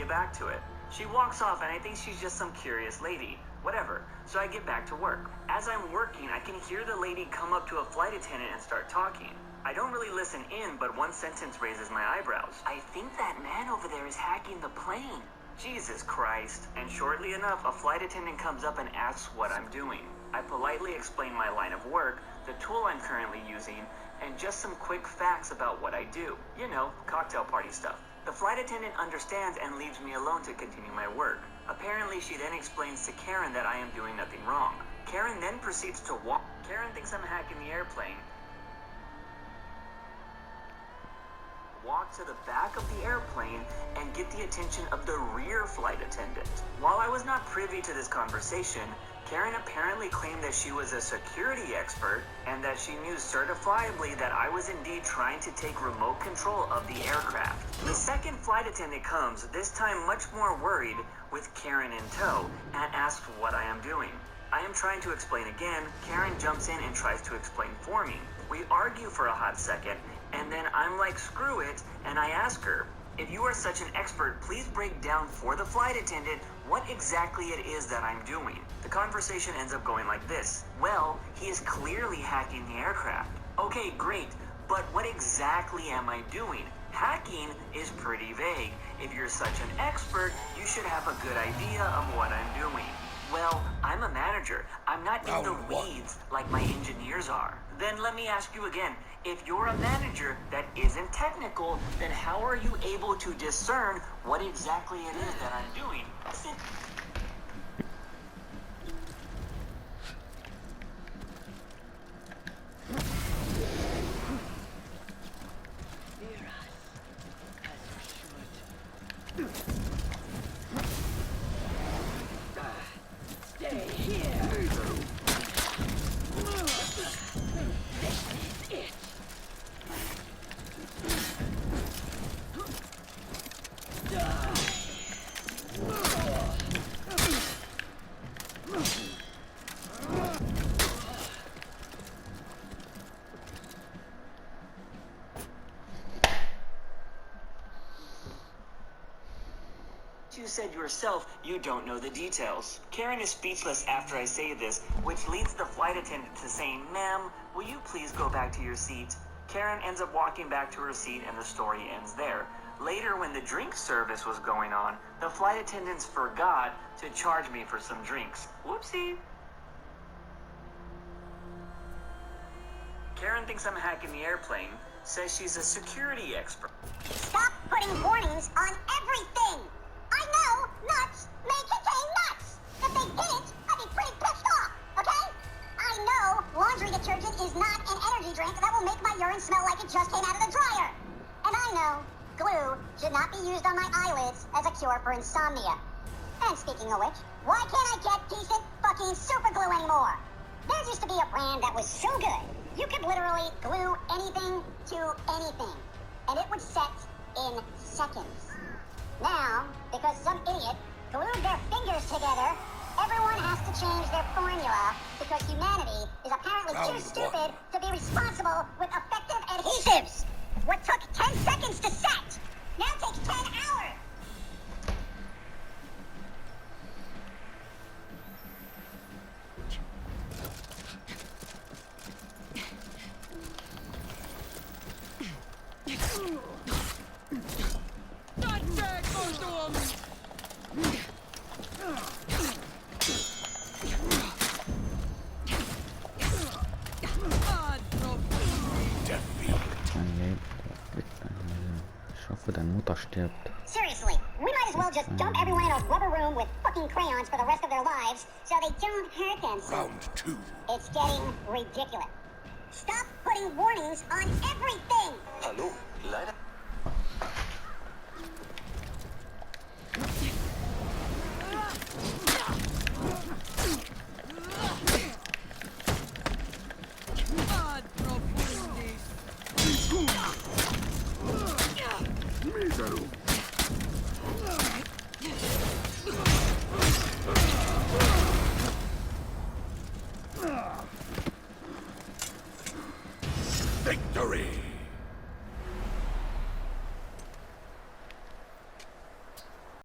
get back to it. She walks off and I think she's just some curious lady. Whatever. So I get back to work. As I'm working, I can hear the lady come up to a flight attendant and start talking. I don't really listen in, but one sentence raises my eyebrows. I think that man over there is hacking the plane. Jesus Christ. And shortly enough, a flight attendant comes up and asks what I'm doing. I politely explain my line of work, the tool I'm currently using, and just some quick facts about what I do. You know, cocktail party stuff. The flight attendant understands and leaves me alone to continue my work. Apparently, she then explains to Karen that I am doing nothing wrong. Karen then proceeds to walk. Karen thinks I'm hacking the airplane. Walk to the back of the airplane and get the attention of the rear flight attendant. While I was not privy to this conversation, Karen apparently claimed that she was a security expert and that she knew certifiably that I was indeed trying to take remote control of the aircraft. The second flight attendant comes, this time much more worried, with Karen in tow, and asks what I am doing. I am trying to explain again. Karen jumps in and tries to explain for me. We argue for a hot second, and then I'm like, screw it, and I ask her, if you are such an expert, please break down for the flight attendant what exactly it is that I'm doing. The conversation ends up going like this. Well, he is clearly hacking the aircraft. Okay, great, but what exactly am I doing? Hacking is pretty vague. If you're such an expert, you should have a good idea of what I'm doing. Well, I'm a manager. I'm not in the weeds like my engineers are. Then let me ask you again. If you're a manager that isn't technical, then how are you able to discern what exactly it is that I'm doing? Stay here. You said yourself you don't know the details. Karen is speechless after I say this, which leads the flight attendant to saying, ma'am, will you please go back to your seat? Karen ends up walking back to her seat and the story ends there. Later, when the drink service was going on, the flight attendants forgot to charge me for some drinks. Whoopsie. Karen thinks I'm hacking the airplane, says she's a security expert. Stop putting warnings on everything! I know nuts may contain nuts! If they didn't, I'd be pretty pissed off, okay? I know laundry detergent is not an energy drink that will make my urine smell like it just came out of the dryer. And I know glue should not be used on my eyelids as a cure for insomnia. And speaking of which, why can't I get decent fucking super glue anymore? There used to be a brand that was so good, you could literally glue anything to anything, and it would set in seconds. Now, because some idiot glued their fingers together, everyone has to change their formula because humanity is apparently too stupid to be responsible with effective adhesives. What took 10 seconds to set now takes 10 hours. Seriously, we might as well just dump everyone in a rubber room with fucking crayons for the rest of their lives so they don't hurt themselves. Round 2. It's getting ridiculous. Stop putting warnings on everything! Hallo, leider.